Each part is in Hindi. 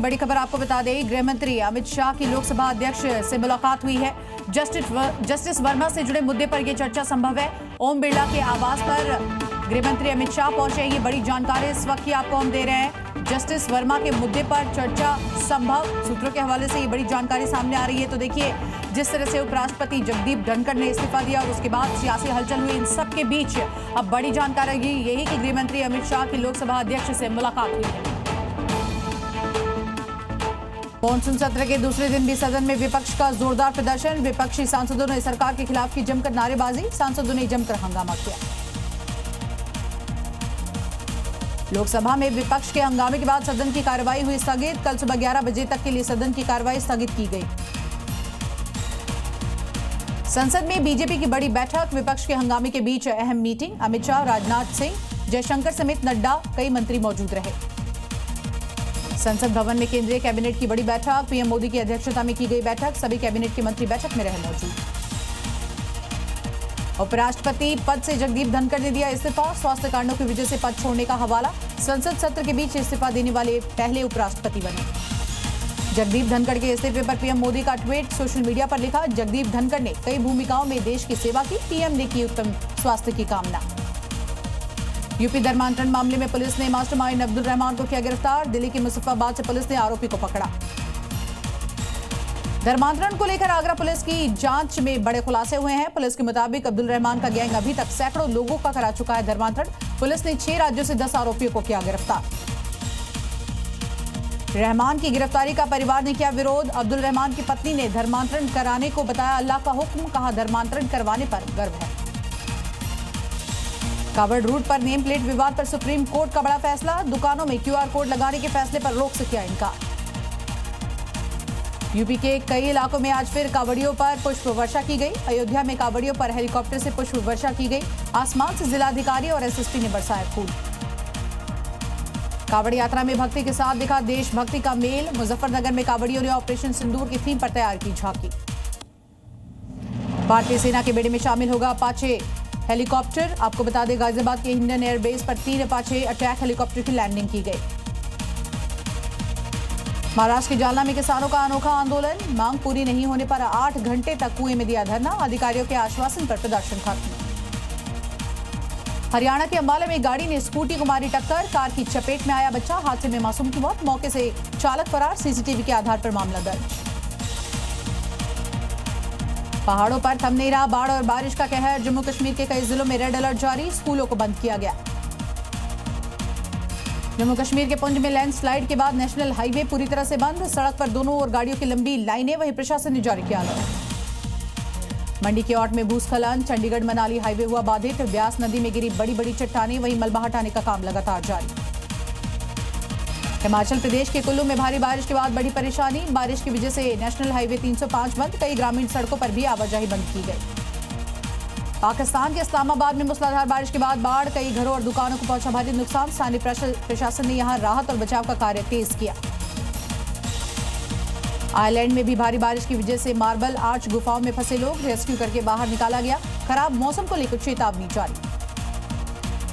की बड़ी खबर आपको बता दें, गृह मंत्री अमित शाह की लोकसभा अध्यक्ष से मुलाकात हुई है। जस्टिस वर्मा से जुड़े मुद्दे पर यह चर्चा संभव है। ओम बिरला के आवास पर गृह मंत्री अमित शाह पहुंचे। ये बड़ी जानकारी इस वक्त की आपको हम दे रहे हैं। जस्टिस वर्मा के मुद्दे पर चर्चा संभव, सूत्रों के हवाले से ये बड़ी जानकारी सामने आ रही है। तो देखिए, जिस तरह से उपराष्ट्रपति जगदीप धनखड़ ने इस्तीफा दिया और उसके बाद सियासी हलचल हुई, इन सब के बीच अब बड़ी जानकारी यही कि गृह मंत्री अमित शाह की लोकसभा अध्यक्ष से मुलाकात हुई है। मॉनसून सत्र के दूसरे दिन भी सदन में विपक्ष का जोरदार प्रदर्शन। विपक्षी सांसदों ने सरकार के खिलाफ की जमकर नारेबाजी, सांसदों ने जमकर हंगामा किया। लोकसभा में विपक्ष के हंगामे के बाद सदन की कार्रवाई हुई स्थगित। कल सुबह 11 बजे तक के लिए सदन की कार्रवाई स्थगित की गई। संसद में बीजेपी की बड़ी बैठक, विपक्ष के हंगामे के बीच अहम मीटिंग। अमित शाह, राजनाथ सिंह, जयशंकर समेत नड्डा, कई मंत्री मौजूद रहे। संसद भवन में केंद्रीय कैबिनेट की बड़ी बैठक, पीएम मोदी की अध्यक्षता में की गई बैठक। सभी कैबिनेट के मंत्री बैठक में रहे मौजूद। उपराष्ट्रपति पद से जगदीप धनखड़ ने दिया इस्तीफा, स्वास्थ्य कारणों की वजह से पद छोड़ने का हवाला। संसद सत्र के बीच इस्तीफा देने वाले पहले उपराष्ट्रपति बने। जगदीप धनखड़ के इस्तीफे पर पीएम मोदी का ट्वीट सोशल मीडिया पर लिखा, जगदीप धनखड़ ने कई भूमिकाओं में देश की सेवा की, पीएम ने की उत्तम स्वास्थ्य की कामना। यूपी धर्मांतरण मामले में पुलिस ने मास्टरमाइंड अब्दुल रहमान को किया गिरफ्तार। दिल्ली के मुजफ्फराबाद से पुलिस ने आरोपी को पकड़ा। धर्मांतरण को लेकर आगरा पुलिस की जांच में बड़े खुलासे हुए हैं। पुलिस के मुताबिक अब्दुल रहमान का गैंग अभी तक सैकड़ों लोगों का करा चुका है धर्मांतरण। पुलिस ने 6 राज्यों से 10 आरोपियों को किया गिरफ्तार। रहमान की गिरफ्तारी का परिवार ने किया विरोध। अब्दुल रहमान की पत्नी ने धर्मांतरण कराने को बताया अल्लाह का हुक्म, कहा धर्मांतरण करवाने पर गर्व है। कावड़ रूट पर नेम प्लेट विवाद पर सुप्रीम कोर्ट का बड़ा फैसला। दुकानों में क्यूआर कोड लगाने के फैसले पर रोक से किया इनकार। यूपी के कई इलाकों में आज फिर कावड़ियों पर पुष्प वर्षा की गई। अयोध्या में कावड़ियों पर हेलीकॉप्टर से पुष्प वर्षा की गई। आसमान से जिलाधिकारी और एसएसपी ने बरसाए फूल। कावड़ यात्रा में भक्ति के साथ दिखा देशभक्ति का मेल। मुजफ्फरनगर में कावड़ियों ने ऑपरेशन सिंदूर की थीम पर तैयार की झांकी। भारतीय सेना के बेड़े में शामिल होगा अपाचे हेलीकॉप्टर। आपको बता दें, गाजियाबाद के हिंडन एयरबेस पर 3 अपाचे अटैक हेलीकॉप्टर की लैंडिंग की गई। महाराष्ट्र के जालना में किसानों का अनोखा आंदोलन। मांग पूरी नहीं होने पर 8 घंटे तक कुएं में दिया धरना। अधिकारियों के आश्वासन पर प्रदर्शन खत्म। हरियाणा के अंबाला में गाड़ी ने स्कूटी को मारी टक्कर। कार की चपेट में आया बच्चा, हादसे में मासूम की मौत। मौके से चालक फरार, सीसीटीवी के आधार पर मामला दर्ज। पहाड़ों पर थम नहीं रहा बाढ़ और बारिश का कहर। जम्मू कश्मीर के कई जिलों में रेड अलर्ट जारी, स्कूलों को बंद किया गया। जम्मू कश्मीर के पुंछ में लैंडस्लाइड के बाद नेशनल हाईवे पूरी तरह से बंद। सड़क पर दोनों ओर गाड़ियों की लंबी लाइनें, वहीं प्रशासन ने जारी किया अलर्ट। मंडी के औट में भूस्खलन, चंडीगढ़ मनाली हाईवे हुआ बाधित। ब्यास नदी में गिरी बड़ी बड़ी चट्टानें, वहीं मलबा हटाने का काम लगातार जारी। हिमाचल प्रदेश के कुल्लू में भारी बारिश के बाद बड़ी परेशानी। बारिश की वजह से नेशनल हाईवे 305 बंद। कई ग्रामीण सड़कों पर भी आवाजाही बंद की गई। पाकिस्तान के इस्लामाबाद में मूसलाधार बारिश के बाद बाढ़, कई घरों और दुकानों को पहुंचा भारी नुकसान। स्थानीय प्रशासन ने यहां राहत और बचाव का कार्य तेज किया। आयरलैंड में भी भारी बारिश की वजह से मार्बल आर्च गुफाओं में फंसे लोग रेस्क्यू करके बाहर निकाला गया। खराब मौसम को लेकर चेतावनी जारी।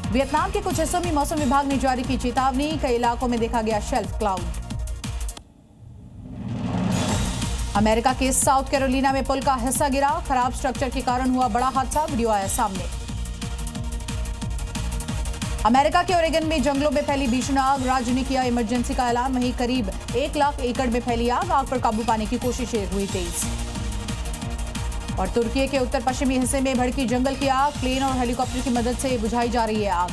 वियतनाम के कुछ हिस्सों में मौसम विभाग ने जारी की चेतावनी। कई इलाकों में देखा गया शेल्फ क्लाउड। अमेरिका के साउथ कैरोलिना में पुल का हिस्सा गिरा। खराब स्ट्रक्चर के कारण हुआ बड़ा हादसा, वीडियो आया सामने। अमेरिका के ओरेगन में जंगलों में फैली भीषण आग। राज्य ने किया इमरजेंसी का ऐलान। वहीं करीब 1 लाख एकड़ में फैली आग। आग पर काबू पाने की कोशिशें हुई तेज। और तुर्की के उत्तर पश्चिमी हिस्से में भड़की जंगल की आग। प्लेन और हेलीकॉप्टर की मदद से बुझाई जा रही है आग।